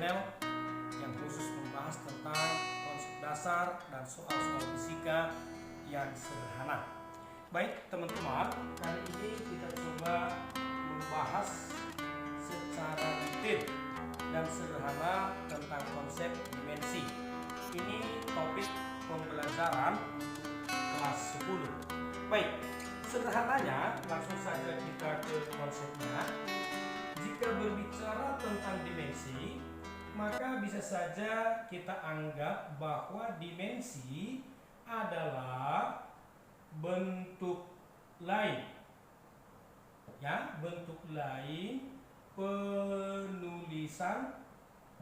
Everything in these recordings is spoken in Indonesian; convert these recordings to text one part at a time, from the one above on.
channel yang khusus membahas tentang konsep dasar dan soal-soal fisika yang sederhana. Baik teman-teman, kali ini kita coba membahas secara detail dan sederhana tentang konsep dimensi. Ini topik pembelajaran kelas 10. Baik, sederhananya langsung saja kita ke konsepnya. Jika berbicara tentang dimensi, maka bisa saja kita anggap bahwa dimensi adalah bentuk lain, ya, bentuk lain penulisan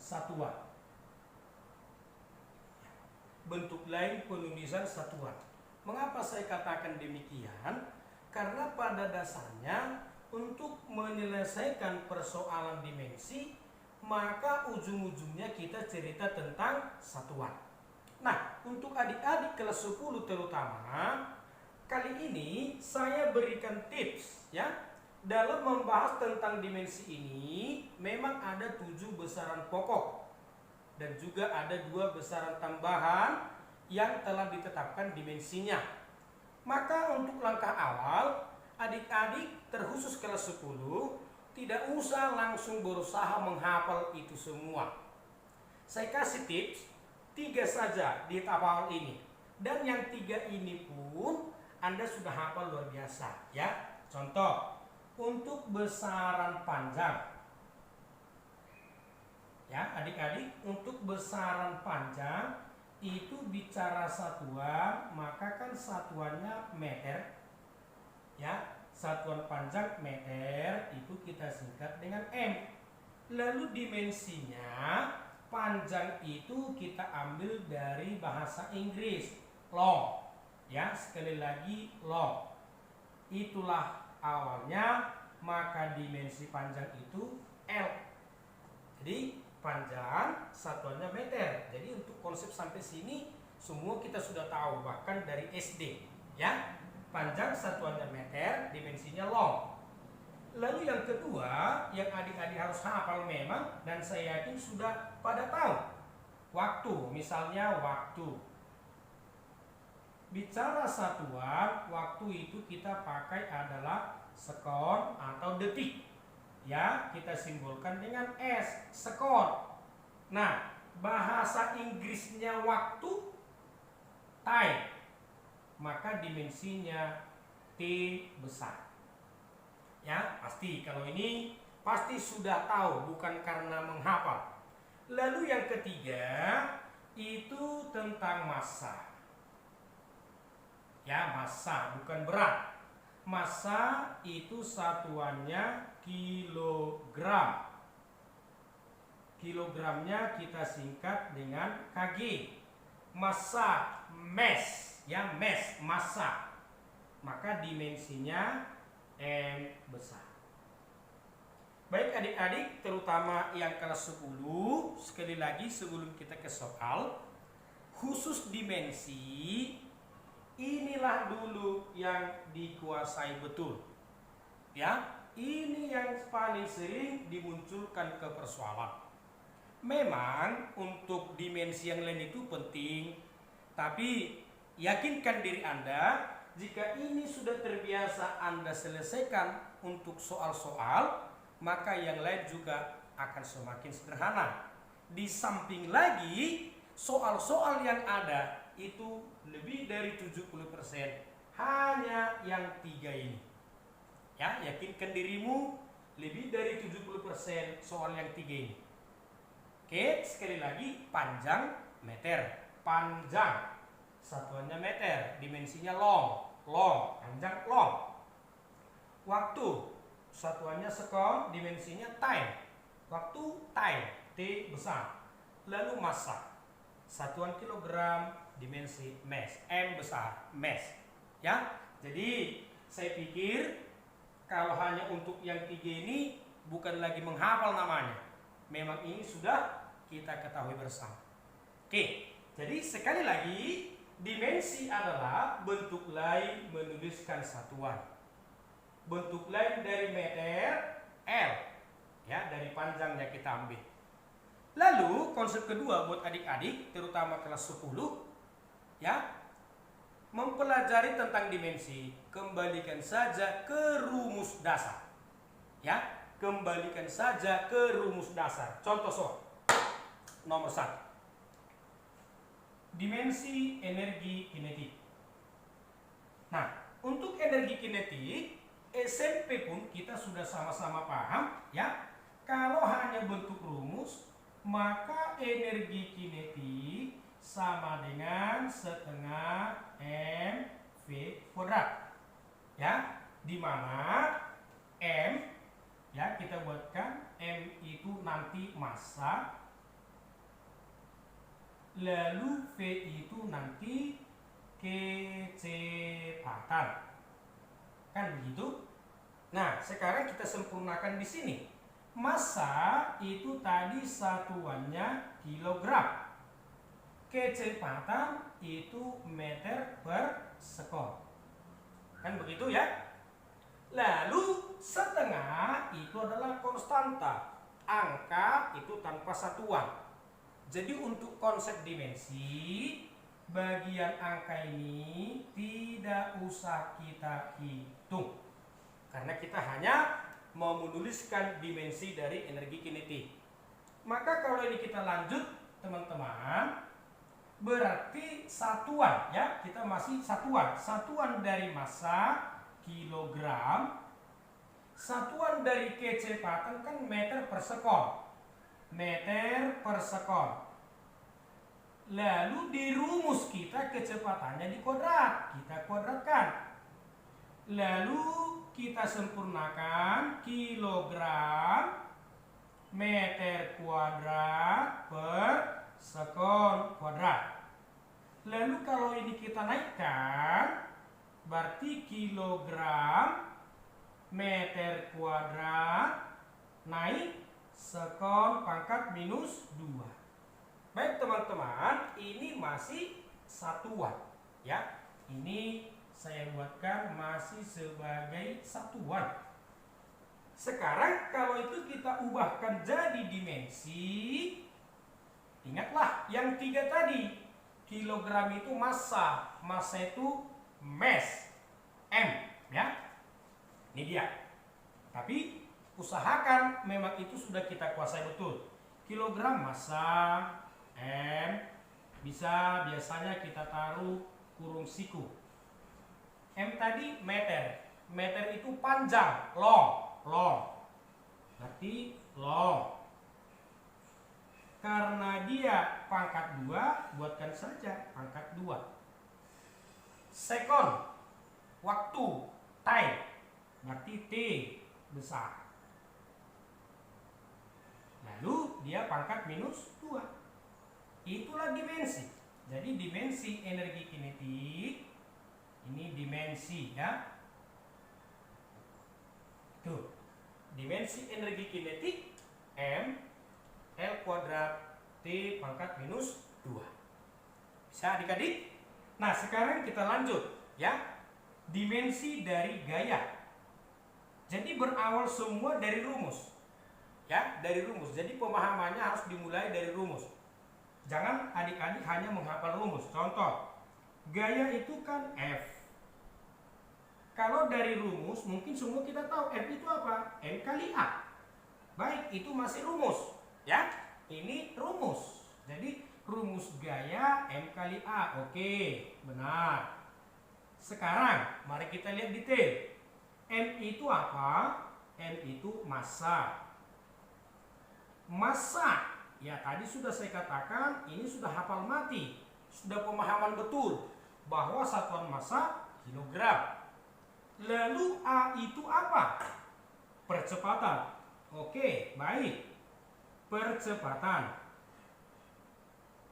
satuan. Bentuk lain penulisan satuan. Mengapa saya katakan demikian? Karena pada dasarnya untuk menyelesaikan persoalan dimensi, maka ujung-ujungnya kita cerita tentang satuan. Nah, untuk adik-adik kelas 10 terutama, kali ini saya berikan tips, ya. Dalam membahas tentang dimensi ini, memang ada 7 besaran pokok dan juga ada 2 besaran tambahan yang telah ditetapkan dimensinya. Maka untuk langkah awal, adik-adik terkhusus kelas 10 tidak usah langsung berusaha menghafal itu semua. Saya kasih tips 3 saja di tahap awal ini, dan yang 3 ini pun Anda sudah hafal luar biasa, ya. Contoh, untuk besaran panjang, ya adik-adik, untuk besaran panjang itu bicara satuan, maka kan satuannya meter, ya. Satuan panjang meter itu kita singkat dengan M. Lalu dimensinya, panjang itu kita ambil dari bahasa Inggris, long, ya. Sekali lagi, long. Itulah awalnya, maka dimensi panjang itu L. Jadi panjang satuannya meter. Jadi untuk konsep sampai sini semua kita sudah tahu, bahkan dari SD, ya. Panjang satuannya meter, dimensinya long. Lalu yang kedua yang adik-adik harus hafal memang, dan saya yakin sudah pada tahu, waktu. Misalnya waktu. Bicara satuan waktu itu kita pakai adalah sekon atau detik, ya. Kita simbolkan dengan S, sekon. Nah, bahasa Inggrisnya waktu time, maka dimensinya T besar, ya. Pasti kalau ini pasti sudah tahu, bukan karena menghafal. Lalu yang ketiga itu tentang massa, ya. Massa bukan berat. Massa itu satuannya kilogram. Kilogramnya kita singkat dengan kg. Massa, mass, ya, mass, massa. Maka dimensinya M besar. Baik adik-adik, terutama yang kelas 10, sekali lagi sebelum kita ke soal, khusus dimensi, inilah dulu yang dikuasai betul, ya. Ini yang paling sering dimunculkan ke persoalan. Memang untuk dimensi yang lain itu penting, tapi yakinkan diri Anda, jika ini sudah terbiasa Anda selesaikan untuk soal-soal, maka yang lain juga akan semakin sederhana. Di samping lagi, soal-soal yang ada itu lebih dari 70% hanya yang 3 ini, ya. Yakinkan dirimu, lebih dari 70% soal yang 3 ini. Oke, sekali lagi, panjang meter, panjang satuannya meter, dimensinya long, long, panjang long. Waktu satuannya sekon, dimensinya time, waktu time, T besar. Lalu massa, satuan kilogram, dimensi mass, M besar, mass, ya. Jadi saya pikir kalau hanya untuk yang 3 ini bukan lagi menghafal namanya, memang ini sudah kita ketahui bersama. Oke, jadi sekali lagi, dimensi adalah bentuk lain menuliskan satuan. Bentuk lain dari meter L, ya, dari panjangnya kita ambil. Lalu konsep kedua buat adik-adik, terutama kelas 10, ya, mempelajari tentang dimensi. Kembalikan saja ke rumus dasar. Ya, kembalikan saja ke rumus dasar. Contoh soal nomor 1. Dimensi energi kinetik. Nah, untuk energi kinetik, SMP pun kita sudah sama-sama paham, ya. Kalau hanya bentuk rumus, maka energi kinetik sama dengan setengah mv kuadrat. Ya, di mana m, ya, kita buatkan m itu nanti massa, lalu v itu nanti kecepatan. Kan begitu? Nah, sekarang kita sempurnakan di sini. Massa itu tadi satuannya kilogram. Kecepatan itu meter per sekon. Kan begitu ya? Lalu setengah itu adalah konstanta. Angka itu tanpa satuan. Jadi untuk konsep dimensi, bagian angka ini tidak usah kita hitung. Karena kita hanya mau menuliskan dimensi dari energi kinetik. Maka kalau ini kita lanjut, teman-teman, berarti satuan, ya, kita masih satuan. Satuan dari massa kilogram, satuan dari kecepatan kan meter per sekon. Meter per sekon. Lalu di rumus kita kecepatannya di kuadrat, kita kuadratkan. Lalu kita sempurnakan kilogram meter kuadrat per sekon kuadrat. Lalu kalau ini kita naikkan, berarti kilogram meter kuadrat naik sekon pangkat minus 2. Baik teman-teman, ini masih satuan, ya. Ini saya buatkan masih sebagai satuan. Sekarang kalau itu kita ubahkan jadi dimensi, ingatlah yang 3 tadi. Kilogram itu massa, massa itu mass, M, ya. Ini dia. Tapi usahakan memang itu sudah kita kuasai betul. Kilogram massa, M, biasanya kita taruh kurung siku. M tadi meter. Meter itu panjang, long. Berarti long. Karena dia pangkat 2, buatkan saja pangkat 2. Sekon, waktu, time. Berarti T besar. Lalu dia pangkat minus 2. Itulah dimensi. Jadi dimensi energi kinetik, ini dimensi, ya. Tuh. Dimensi energi kinetik M L kuadrat T pangkat minus 2. Bisa adik-adik? Nah, sekarang kita lanjut, ya. Dimensi dari gaya. Jadi berawal semua dari rumus. Ya, dari rumus. Jadi pemahamannya harus dimulai dari rumus. Jangan adik-adik hanya menghafal rumus. Contoh, gaya itu kan F. Kalau dari rumus, mungkin semua kita tahu F itu apa? M kali A. Baik, itu masih rumus. Ya, ini rumus. Jadi rumus gaya M kali A. Oke, benar. Sekarang, mari kita lihat detail. M itu apa? M itu massa. Massa, ya tadi sudah saya katakan, ini sudah hafal mati, sudah pemahaman betul bahwa satuan massa kilogram. Lalu A itu apa? Percepatan. Oke, baik. Percepatan.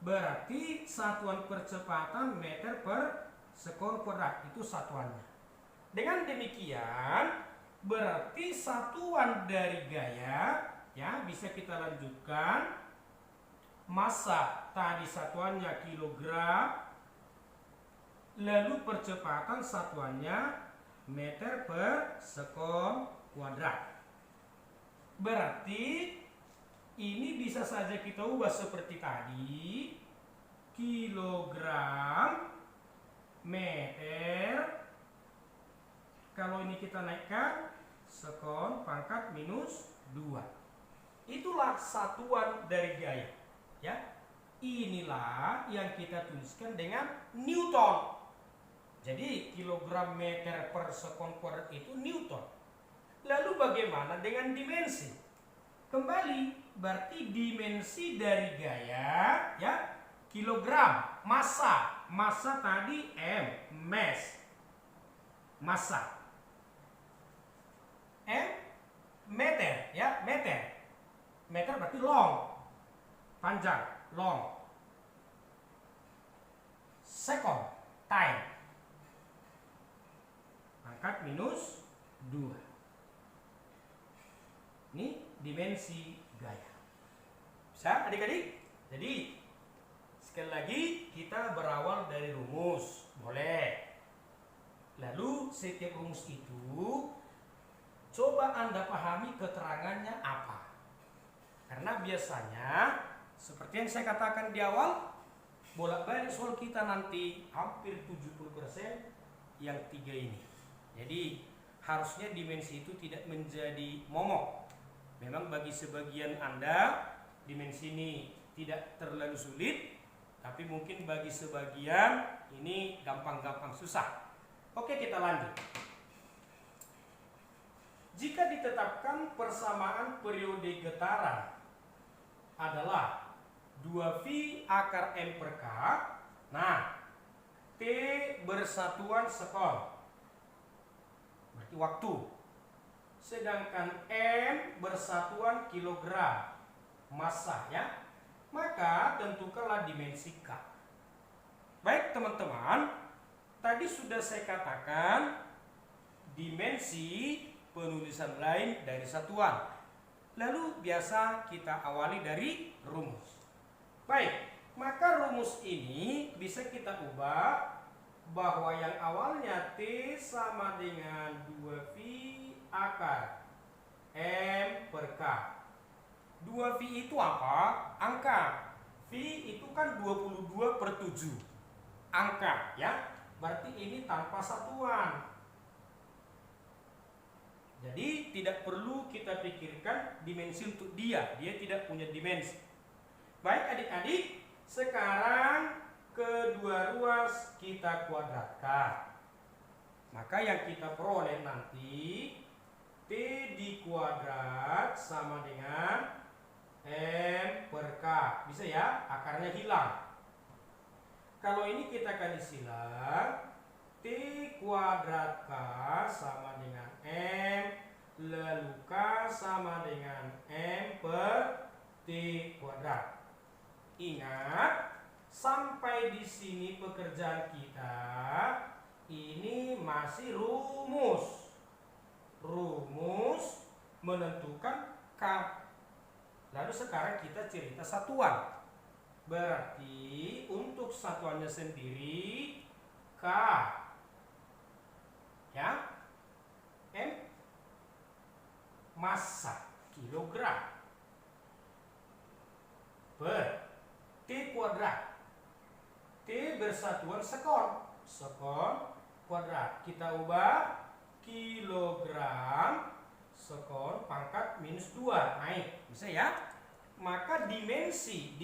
Berarti satuan percepatan meter per sekon kuadrat, itu satuannya. Dengan demikian, berarti satuan dari gaya, ya, bisa kita lanjutkan. Massa tadi satuannya kilogram, lalu percepatan satuannya meter per sekon kuadrat. Berarti ini bisa saja kita ubah seperti tadi, kilogram, meter. Kalau ini kita naikkan, sekon pangkat minus 2. Itulah satuan dari gaya. Ya, inilah yang kita tuliskan dengan Newton. Jadi kilogram meter per sekon kuadrat itu Newton. Lalu bagaimana dengan dimensi? Kembali, berarti dimensi dari gaya, ya, kilogram. Massa tadi M, mass, massa. M, meter, ya, meter. Meter berarti long, panjang, long. Second, time. Pangkat minus 2. Ini dimensi gaya. Bisa adik-adik? Jadi sekali lagi kita berawal dari rumus. Boleh. Lalu setiap rumus itu coba Anda pahami keterangannya apa. Karena biasanya seperti yang saya katakan di awal, bolak-balik soal kita nanti hampir 70% yang 3 ini. Jadi harusnya dimensi itu tidak menjadi momok. Memang bagi sebagian Anda dimensi ini tidak terlalu sulit, tapi mungkin bagi sebagian ini gampang-gampang susah. Oke, kita lanjut. Jika ditetapkan persamaan periode getaran adalah 2V akar M per K, nah T bersatuan sekon, berarti waktu. Sedangkan M bersatuan kilogram, massa, ya. Maka tentukanlah dimensi K. Baik teman-teman, tadi sudah saya katakan dimensi penulisan lain dari satuan. Lalu biasa kita awali dari rumus. Baik, maka rumus ini bisa kita ubah bahwa yang awalnya T sama dengan 2V akar M per K. 2V itu apa? Angka. V itu kan 22/7. Angka, ya. Berarti ini tanpa satuan. Jadi tidak perlu kita pikirkan dimensi untuk dia. Dia tidak punya dimensi. Baik adik-adik, sekarang kedua ruas kita kuadratkan. Maka yang kita peroleh nanti T di kuadrat sama dengan M per K. Bisa ya, akarnya hilang. Kalau ini kita kali silang, T kuadrat K sama dengan M, lalu K sama dengan M per T kuadrat. Ingat, sampai di sini pekerjaan kita ini masih rumus. Rumus menentukan K. Lalu sekarang kita cerita satuan. Berarti untuk satuannya sendiri K, ya, M massa kilogram per T kuadrat. T bersatuan sekon, sekon kuadrat. Kita ubah kilogram sekon pangkat minus 2, naik. Bisa ya? Maka dimensi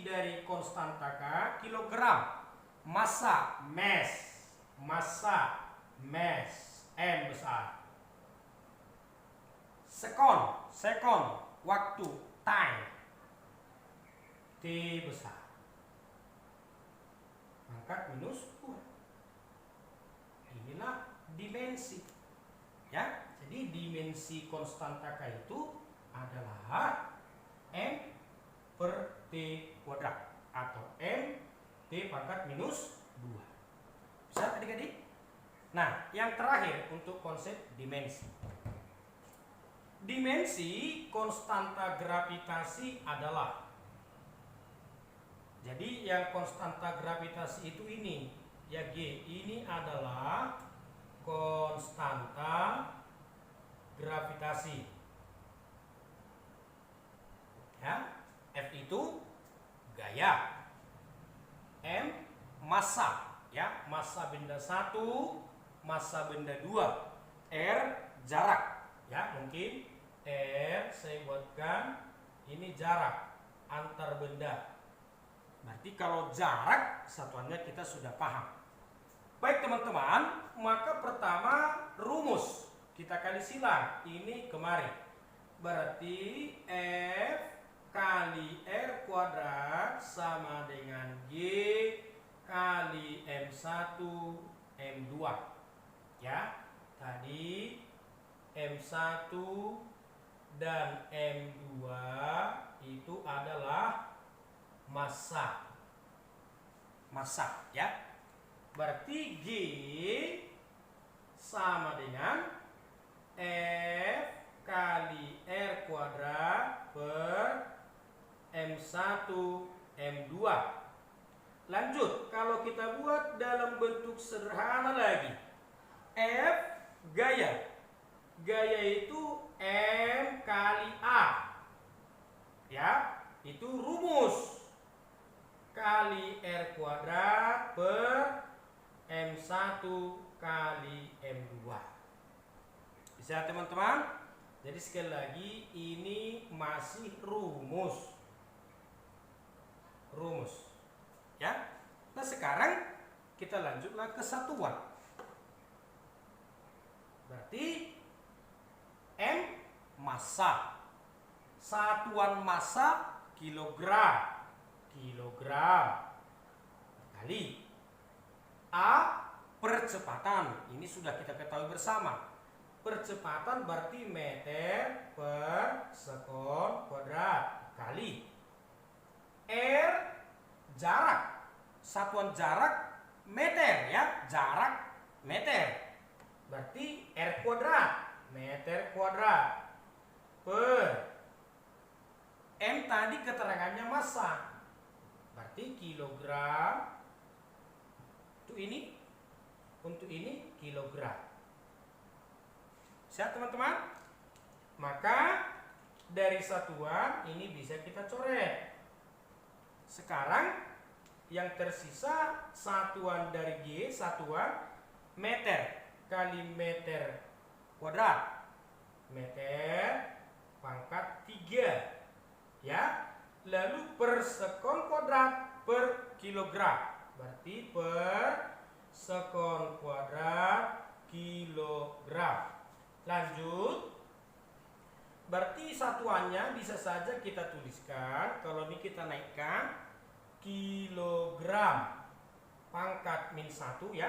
dari konstanta K kilogram, massa mass, M besar. Sekon, waktu, time, T besar. Pangkat minus 2. Inilah dimensi. Ya, jadi dimensi konstanta K itu adalah M per T kuadrat atau M T pangkat minus 2. Bisa adik-adik? Nah, yang terakhir untuk konsep dimensi. Dimensi konstanta gravitasi adalah, jadi yang konstanta gravitasi itu ini, ya G, ini adalah konstanta gravitasi. Ya, F itu gaya, M massa, ya, massa benda 1, massa benda 2, R jarak, ya, mungkin R saya buatkan ini jarak antar benda. Berarti kalau jarak satuannya kita sudah paham. Baik teman-teman, maka pertama rumus kita kali silang ini kemari. Berarti F kali R kuadrat sama dengan G kali M1 M2. Ya, tadi M1 dan M2 itu adalah massa. Massa, ya. Berarti G sama dengan F kali R kuadrat per M1 M2. Lanjut, kalau kita buat dalam bentuk sederhana lagi, F gaya. Gaya itu M kali A. Ya, itu rumus kali R kuadrat per M1 kali M2. Bisa teman-teman? Jadi sekali lagi ini masih rumus. Rumus. Ya. Nah, sekarang kita lanjutlah ke satuan. Berarti M massa. Satuan massa kilogram. Kilogram kali A percepatan. Ini sudah kita ketahui bersama. Percepatan berarti meter per sekon kuadrat kali R jarak. Satuan jarak meter, ya, jarak meter. Berarti R kuadrat, meter kuadrat per M tadi keterangannya massa. Berarti kilogram. Untuk ini kilogram. Siap teman-teman? Maka dari satuan ini bisa kita coret. Sekarang yang tersisa satuan dari G, satuan meter kali meter kuadrat. Meter pangkat 3. Ya. Lalu per sekon kuadrat per kilogram. Berarti per sekon kuadrat kilogram. Lanjut. Berarti satuannya bisa saja kita tuliskan. Kalau ini kita naikkan kilogram pangkat -1, ya.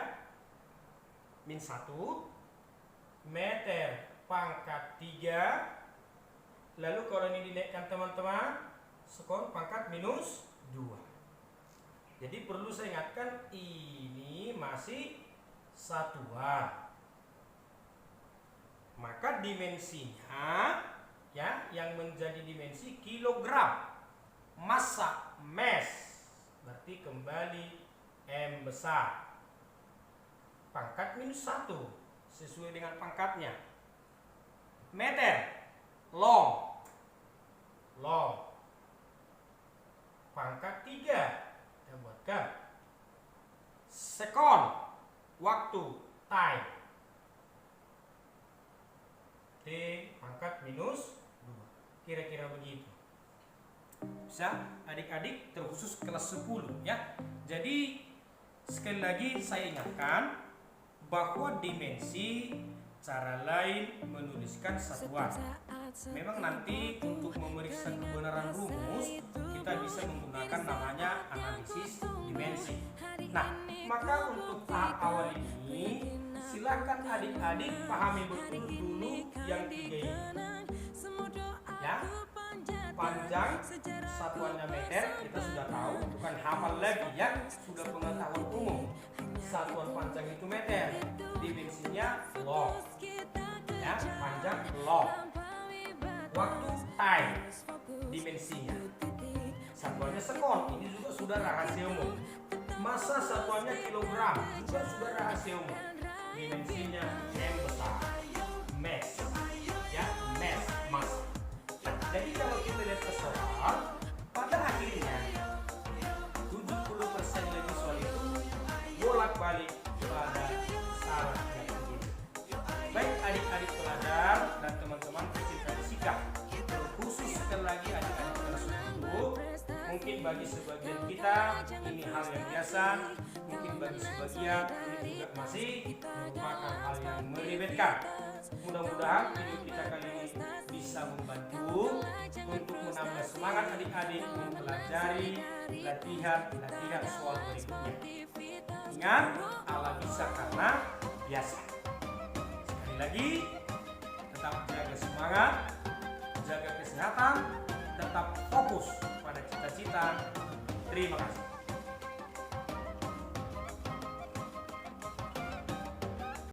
-1 meter pangkat 3. Lalu kalau ini dinaikkan teman-teman, sekon pangkat -2. Jadi perlu saya ingatkan ini masih satuan. Maka dimensinya, ya, yang menjadi dimensi kilogram. Massa mass. Berarti kembali M besar. Pangkat -1 sesuai dengan pangkatnya. Meter long. Long. Pangkat 3. Kita buatkan. Sekon, waktu, time. T pangkat -2. Kira-kira begitu. Bisa adik-adik terkhusus kelas 10, ya. Jadi sekali lagi saya ingatkan bahwa dimensi cara lain menuliskan satuan. Memang nanti untuk memeriksa kebenaran rumus kita bisa menggunakan namanya analisis dimensi. Nah, maka untuk tahap awal ini silakan adik-adik pahami betul dulu yang 3 ini. Ya, panjang satuannya meter kita sudah tahu, bukan hafal lagi, ya, sudah pengetahuan umum. Satuan panjang itu meter, dimensinya long, ya, panjang long. Waktu time, dimensinya. Satuannya sekon, ini juga sudah rahasia umum. Massa satuannya kilogram, juga sudah rahasia umum. Dimensinya M besar, mass, ya, mass, mass. Nah, jadi kalau kita lihat ke soal, kembali pada syarat yang berbeda. Baik adik-adik pelajar dan teman-teman pecinta fisika, khusus sekali lagi adik-adik kelas 10, mungkin bagi sebagian kita ini hal yang biasa, mungkin bagi sebagian ini juga masih merupakan hal yang meribetkan. Mudah-mudahan video kita kali ini bisa membantu untuk menambah semangat adik-adik mempelajari latihan soal berikutnya. Ingat, Allah bisa karena biasa. Sekali lagi, tetap jaga semangat, jaga kesehatan, tetap fokus pada cita-cita. Terima kasih.